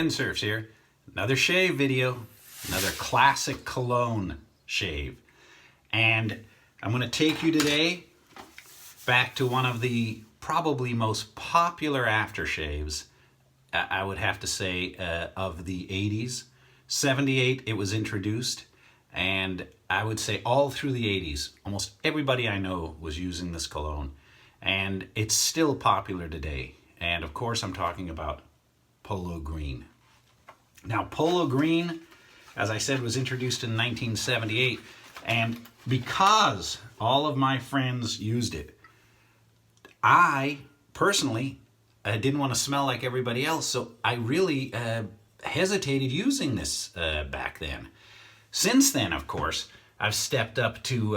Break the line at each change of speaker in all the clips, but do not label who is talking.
Kensurfs here. Another shave video, another classic cologne shave. And I'm going to take you today back to one of the probably most popular aftershaves, I would have to say, of the 80s. 78 it was introduced, and I would say all through the 80s, almost everybody I know was using this cologne. And it's still popular today. And of course I'm talking about Polo Green. Now Polo Green, as I said, was introduced in 1978, and because all of my friends used it, I personally didn't want to smell like everybody else, so I really hesitated using this back then. Since then, of course, I've stepped up to,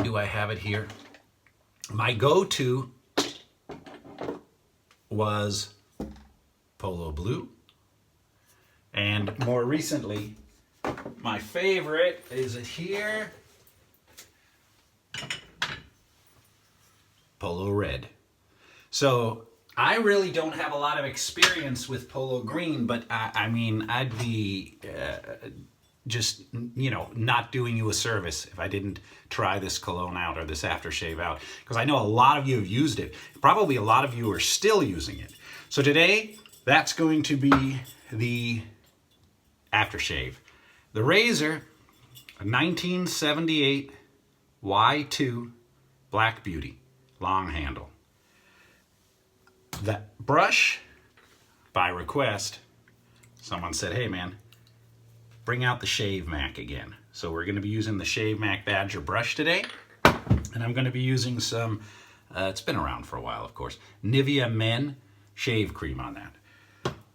do I have it here? My go-to was Polo Blue. And more recently, my favorite, is it here? Polo Red. So I really don't have a lot of experience with Polo Green, but I mean, I'd be just, not doing you a service if I didn't try this cologne out or this aftershave out, because I know a lot of you have used it. Probably a lot of you are still using it. So today, that's going to be the aftershave. The razor, a 1978 Y2 Black Beauty, long handle. That brush, by request, someone said, hey man, bring out the Shavemac again. So we're going to be using the Shavemac Badger brush today. And I'm going to be using some, it's been around for a while, of course, Nivea Men shave cream on that.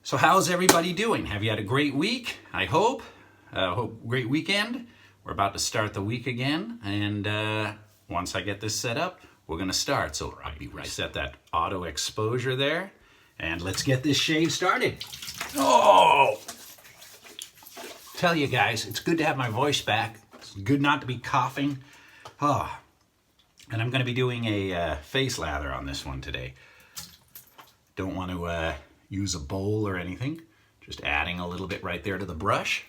So how's everybody doing? Have you had a great week? I hope. Great weekend. We're about to start the week again. And once I get this set up, we're going to start. So I'll be right. Set that auto exposure there. And let's get this shave started. Oh! Tell you guys, it's good to have my voice back. It's good not to be coughing. Oh. And I'm going to be doing a face lather on this one today. Don't want to use a bowl or anything. Just adding a little bit right there to the brush.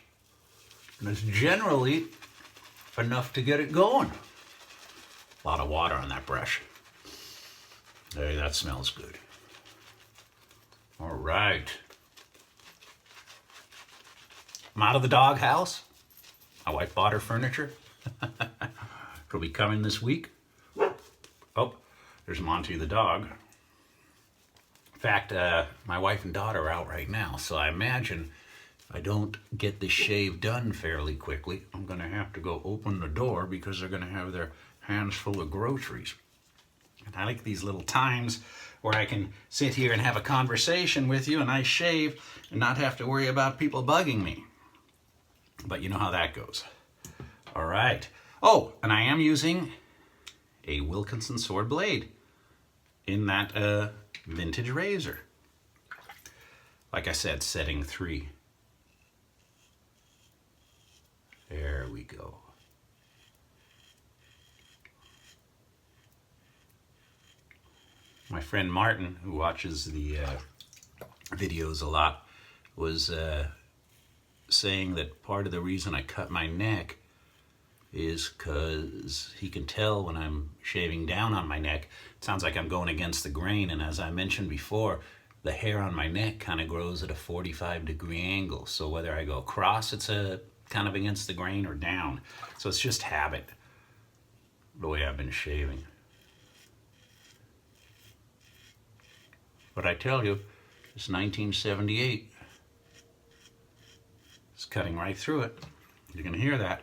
And it's generally enough to get it going. A lot of water on that brush. Hey, that smells good. All right. I'm out of the doghouse. My wife bought her furniture. It'll be coming this week. Oh, there's Monty the dog. In fact, my wife and daughter are out right now, so I imagine if I don't get this shave done fairly quickly, I'm going to have to go open the door because they're going to have their hands full of groceries. And I like these little times where I can sit here and have a conversation with you, and I shave and not have to worry about people bugging me. But you know how that goes. All right. Oh, and I am using a Wilkinson sword blade in that vintage razor. Like I said, setting 3. There we go. My friend Martin, who watches the videos a lot, was saying that part of the reason I cut my neck is because he can tell when I'm shaving down on my neck. It sounds like I'm going against the grain, and as I mentioned before, the hair on my neck kind of grows at a 45-degree angle. So whether I go across, it's kind of against the grain, or down. So it's just habit, the way I've been shaving. But I tell you, it's 1978. It's cutting right through it. You can hear that.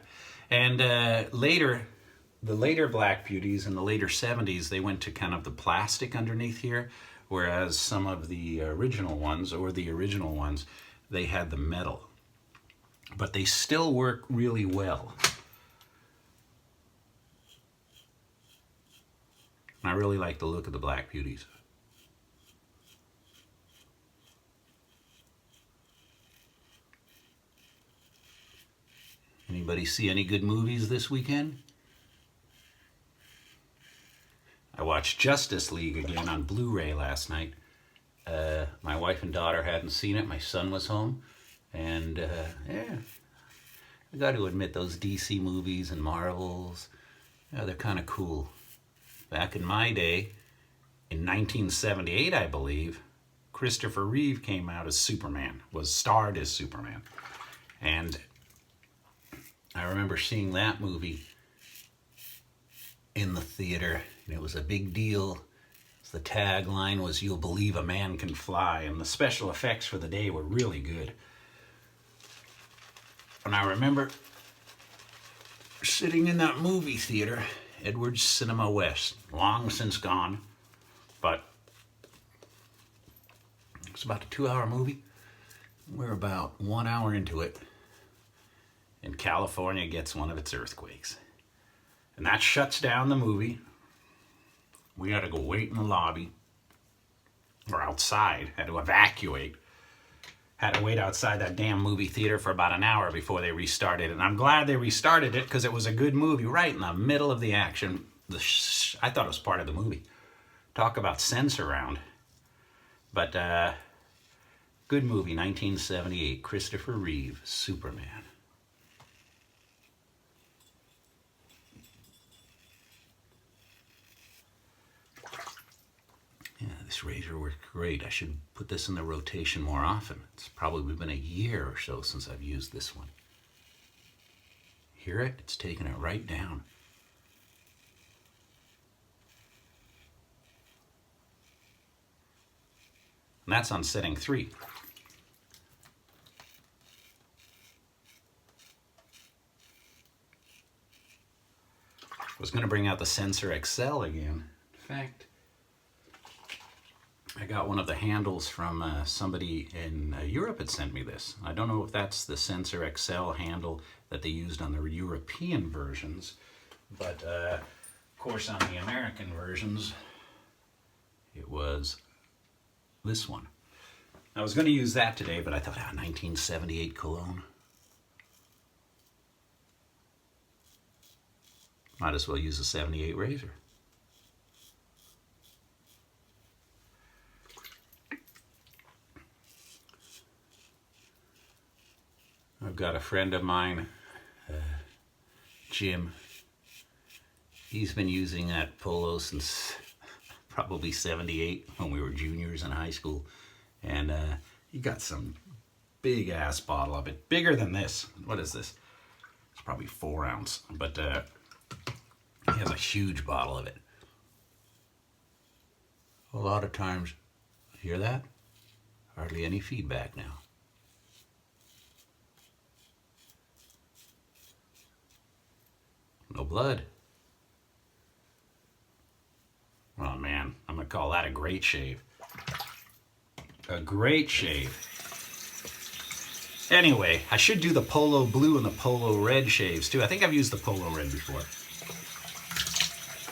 And the later Black Beauties in the later 70s, they went to kind of the plastic underneath here, whereas some of the original ones, they had the metal. But they still work really well. I really like the look of the Black Beauties. Anybody see any good movies this weekend? I watched Justice League again on Blu-ray last night, My wife and daughter hadn't seen it. My son was home. And yeah, I got to admit, those DC movies and Marvels, yeah, they're kind of cool. Back in my day, in 1978, I believe, Christopher Reeve came out as Superman, was starred as Superman. And I remember seeing that movie in the theater, and it was a big deal. The tagline was, "You'll believe a man can fly," and the special effects for the day were really good. And I remember sitting in that movie theater, Edwards Cinema West, long since gone, but it's about a 2-hour movie. We're about 1 hour into it, and California gets one of its earthquakes. And that shuts down the movie. We had to go wait in the lobby, or outside, had to evacuate. Had to wait outside that damn movie theater for about an hour before they restarted it. And I'm glad they restarted it, because it was a good movie right in the middle of the action. I thought it was part of the movie. Talk about censor round. But good movie, 1978, Christopher Reeve, Superman. Yeah, this razor worked great. I should put this in the rotation more often. It's probably been a year or so since I've used this one. Hear it? It's taking it right down. And that's on setting 3. I was going to bring out the Sensor XL again. In fact, I got one of the handles from somebody in Europe had sent me this. I don't know if that's the Sensor XL handle that they used on the European versions, but of course on the American versions, it was this one. I was going to use that today, but I thought, 1978 cologne. Might as well use a 78 razor. I've got a friend of mine, Jim. He's been using that Polo since probably 78, when we were juniors in high school. And he got some big ass bottle of it, bigger than this. What is this? It's probably 4 ounce, but he has a huge bottle of it. A lot of times, hear that? Hardly any feedback now. No blood. Oh man, I'm gonna call that a great shave. A great shave. Anyway, I should do the Polo Blue and the Polo Red shaves too. I think I've used the Polo Red before.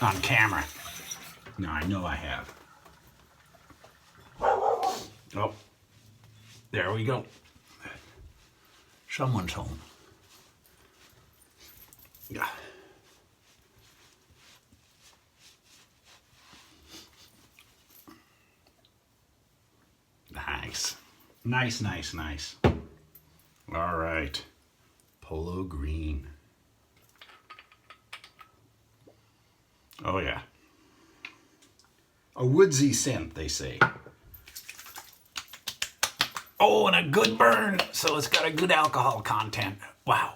On camera. No, I know I have. Oh, there we go. Someone's home. Yeah. Nice. Nice, nice, nice. All right. Polo Green. Oh, yeah. A woodsy scent, they say. Oh, and a good burn. So it's got a good alcohol content. Wow.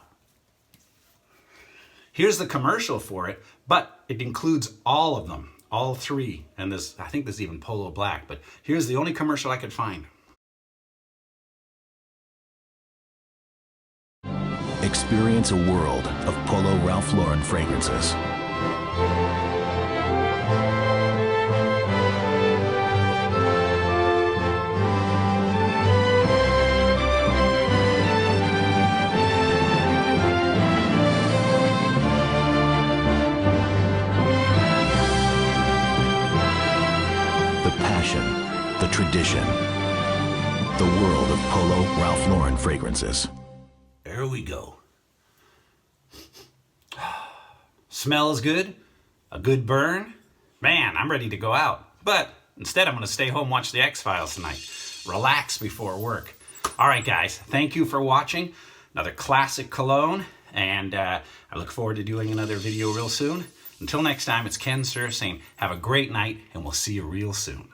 Here's the commercial for it, but it includes all of them. All 3, and this, I think there's even Polo Black, but here's the only commercial I could find.
Experience a world of Polo Ralph Lauren fragrances. The tradition, the world of Polo Ralph Lauren fragrances.
There we go. Smells good, a good burn. Man, I'm ready to go out. But Instead, I'm going to stay home, watch the X-Files tonight. Relax before work. All right, guys, thank you for watching. Another classic cologne, and I look forward to doing another video real soon. Until next time, it's Kensurfs saying have a great night, and we'll see you real soon.